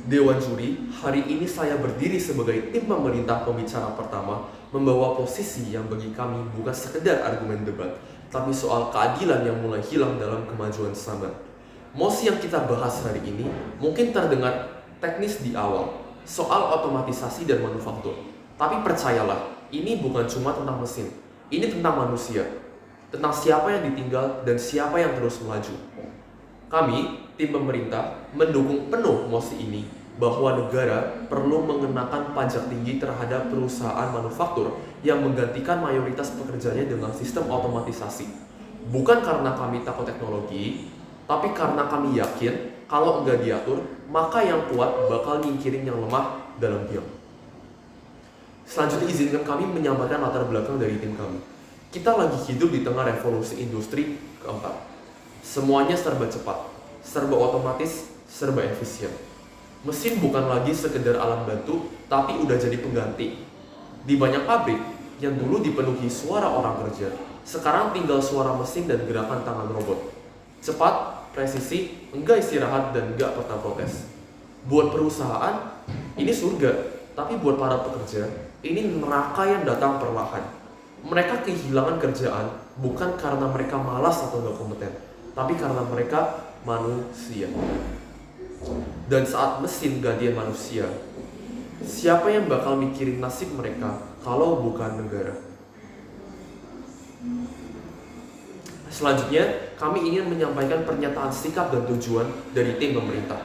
Dewan Juri, hari ini saya berdiri sebagai tim pemerintah pembicara pertama, membawa posisi yang bagi kami bukan sekedar argumen debat, tapi soal keadilan yang mulai hilang dalam kemajuan zaman. Mosi yang kita bahas hari ini mungkin terdengar teknis di awal, soal otomatisasi dan manufaktur. Tapi percayalah, ini bukan cuma tentang mesin, ini tentang manusia, tentang siapa yang ditinggal dan siapa yang terus melaju. Kami, tim pemerintah, mendukung penuh mosi ini bahwa negara perlu mengenakan pajak tinggi terhadap perusahaan manufaktur yang menggantikan mayoritas pekerjanya dengan sistem otomatisasi. Bukan karena kami takut teknologi, tapi karena kami yakin kalau enggak diatur, maka yang kuat bakal nyingkirin yang lemah dalam diam. Selanjutnya izinkan kami menyampaikan latar belakang dari tim kami. Kita lagi hidup di tengah revolusi industri keempat. Semuanya serba cepat, serba otomatis, serba efisien. Mesin bukan lagi sekedar alat bantu, tapi udah jadi pengganti. Di banyak pabrik yang dulu dipenuhi suara orang kerja, sekarang tinggal suara mesin dan gerakan tangan robot. Cepat, presisi, enggak istirahat, dan enggak pernah protes. Buat perusahaan, ini surga, tapi buat para pekerja, ini neraka yang datang perlahan. Mereka kehilangan kerjaan bukan karena mereka malas atau nggak kompeten, tapi karena mereka manusia. Dan saat mesin gantian manusia, siapa yang bakal mikirin nasib mereka kalau bukan negara? Selanjutnya, kami ingin menyampaikan pernyataan sikap dan tujuan dari tim pemerintah.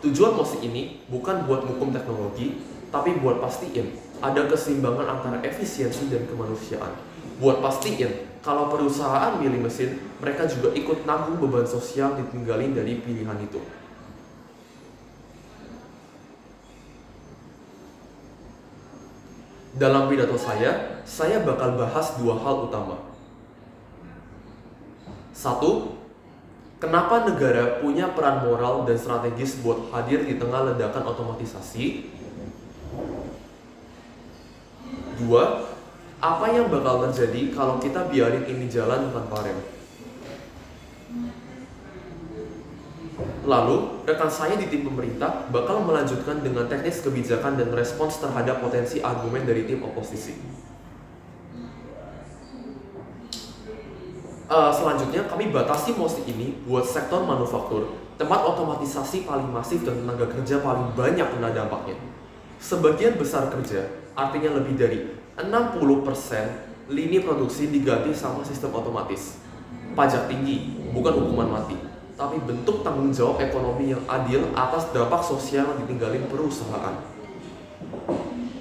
Tujuan mosi ini bukan buat hukum teknologi, tapi buat pastiin ada keseimbangan antara efisiensi dan kemanusiaan. Buat pastiin kalau perusahaan milih mesin, mereka juga ikut nanggung beban sosial ditinggalin dari pilihan itu. Dalam pidato saya bakal bahas dua hal utama. Satu, kenapa negara punya peran moral dan strategis buat hadir di tengah ledakan otomatisasi? Dua, apa yang bakal terjadi kalau kita biarin ini jalan tanpa rem? Lalu, rekan saya di tim pemerintah bakal melanjutkan dengan teknis kebijakan dan respons terhadap potensi argumen dari tim oposisi. Selanjutnya, kami batasi mosi ini buat sektor manufaktur, tempat otomatisasi paling masif dan tenaga kerja paling banyak kena dampaknya. Sebagian besar kerja, artinya lebih dari 60% lini produksi diganti sama sistem otomatis. Pajak tinggi, bukan hukuman mati, tapi bentuk tanggung jawab ekonomi yang adil atas dampak sosial yang ditinggalin perusahaan.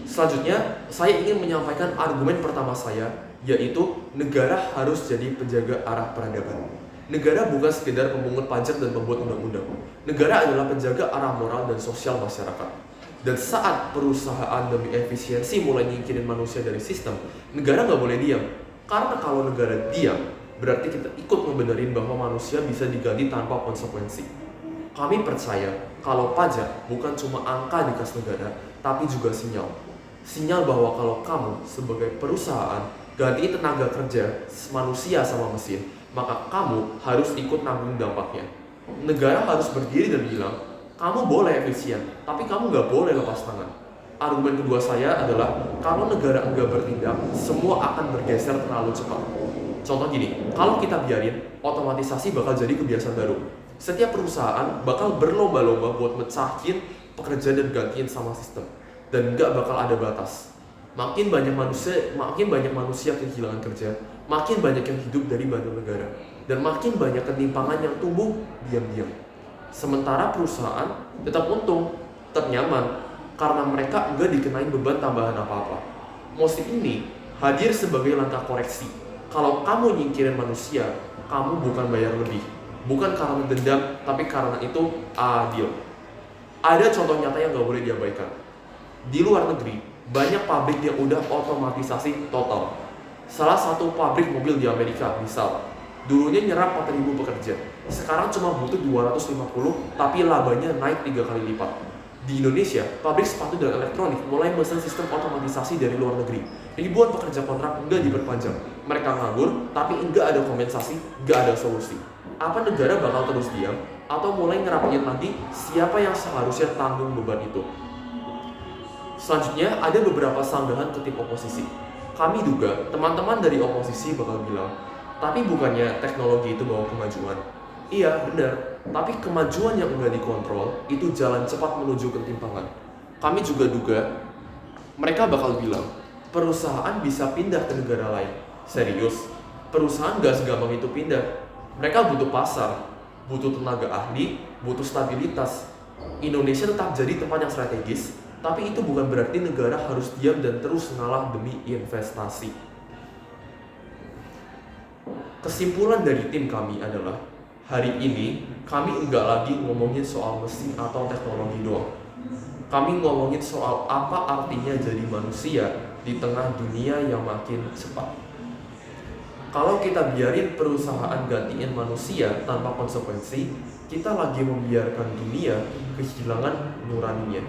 Selanjutnya, saya ingin menyampaikan argumen pertama saya, yaitu negara harus jadi penjaga arah peradaban. Negara bukan sekedar pemungut pajak dan pembuat undang-undang. Negara adalah penjaga arah moral dan sosial masyarakat. Dan saat perusahaan demi efisiensi mulai nyingkirin manusia dari sistem, negara nggak boleh diam. Karena kalau negara diam, berarti kita ikut ngebenerin bahwa manusia bisa diganti tanpa konsekuensi. Kami percaya kalau pajak bukan cuma angka di kas negara, tapi juga sinyal. Sinyal bahwa kalau kamu sebagai perusahaan ganti tenaga kerja manusia sama mesin, maka kamu harus ikut nanggung dampaknya. Negara harus berdiri dan bilang, kamu boleh efisien, tapi kamu nggak boleh lepas tangan. Argumen kedua saya adalah, kalau negara enggak bertindak, semua akan bergeser terlalu cepat. Contoh gini, kalau kita biarin, otomatisasi bakal jadi kebiasaan baru. Setiap perusahaan bakal berlomba-lomba buat mecahin pekerja dan gantiin sama sistem. Dan nggak bakal ada batas. Makin banyak manusia kehilangan kerja, makin banyak yang hidup dari bantu negara, dan makin banyak ketimpangan yang tumbuh diam-diam. Sementara perusahaan tetap untung, tetap nyaman, karena mereka nggak dikenain beban tambahan apa-apa. Mosi ini hadir sebagai langkah koreksi. Kalau kamu nyingkirin manusia, kamu bukan bayar lebih. Bukan karena dendam, tapi karena itu adil. Ada contoh nyata yang nggak boleh diabaikan. Di luar negeri, banyak pabrik yang udah otomatisasi total. Salah satu pabrik mobil di Amerika, misal, dulunya nyerap 4.000 pekerja. Sekarang cuma butuh 250, tapi labanya naik 3 kali lipat. Di Indonesia, pabrik sepatu dan elektronik mulai mesen sistem otomatisasi dari luar negeri. Ribuan pekerja kontrak enggak diperpanjang. Mereka nganggur, tapi enggak ada kompensasi, enggak ada solusi. Apa negara bakal terus diam? atau mulai ngerapiin lagi siapa yang seharusnya tanggung beban itu. Selanjutnya ada beberapa sanggahan ke tim oposisi. Kami duga teman-teman dari oposisi bakal bilang, tapi bukannya teknologi itu bawa kemajuan. Iya benar, tapi kemajuan yang enggak dikontrol itu jalan cepat menuju ketimpangan. Kami juga duga mereka bakal bilang, perusahaan bisa pindah ke negara lain. Serius, perusahaan gak segampang itu pindah. Mereka butuh pasar, butuh tenaga ahli, butuh stabilitas. Indonesia tetap jadi tempat yang strategis, tapi itu bukan berarti negara harus diam dan terus ngalah demi investasi. Kesimpulan dari tim kami adalah, hari ini kami enggak lagi ngomongin soal mesin atau teknologi doang. Kami ngomongin soal apa artinya jadi manusia di tengah dunia yang makin cepat. Kalau kita biarin perusahaan gantiin manusia tanpa konsekuensi, kita lagi membiarkan dunia kehilangan nuraninya.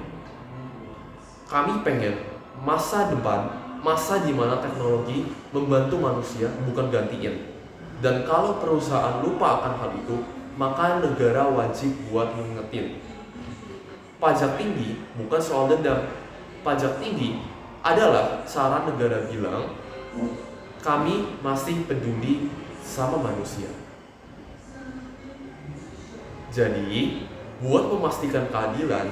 Kami pengen masa depan, masa di mana teknologi membantu manusia bukan gantiin. Dan kalau perusahaan lupa akan hal itu, maka negara wajib buat ngingetin. Pajak tinggi bukan soal dendam. Pajak tinggi adalah cara negara bilang, kami masih peduli sama manusia. Jadi, buat memastikan keadilan,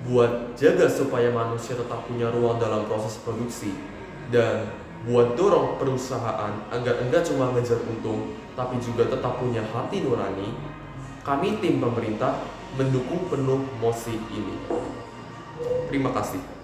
buat jaga supaya manusia tetap punya ruang dalam proses produksi, dan buat dorong perusahaan agar enggak cuma ngejar untung, tapi juga tetap punya hati nurani, kami tim pemerintah mendukung penuh mosi ini. Terima kasih.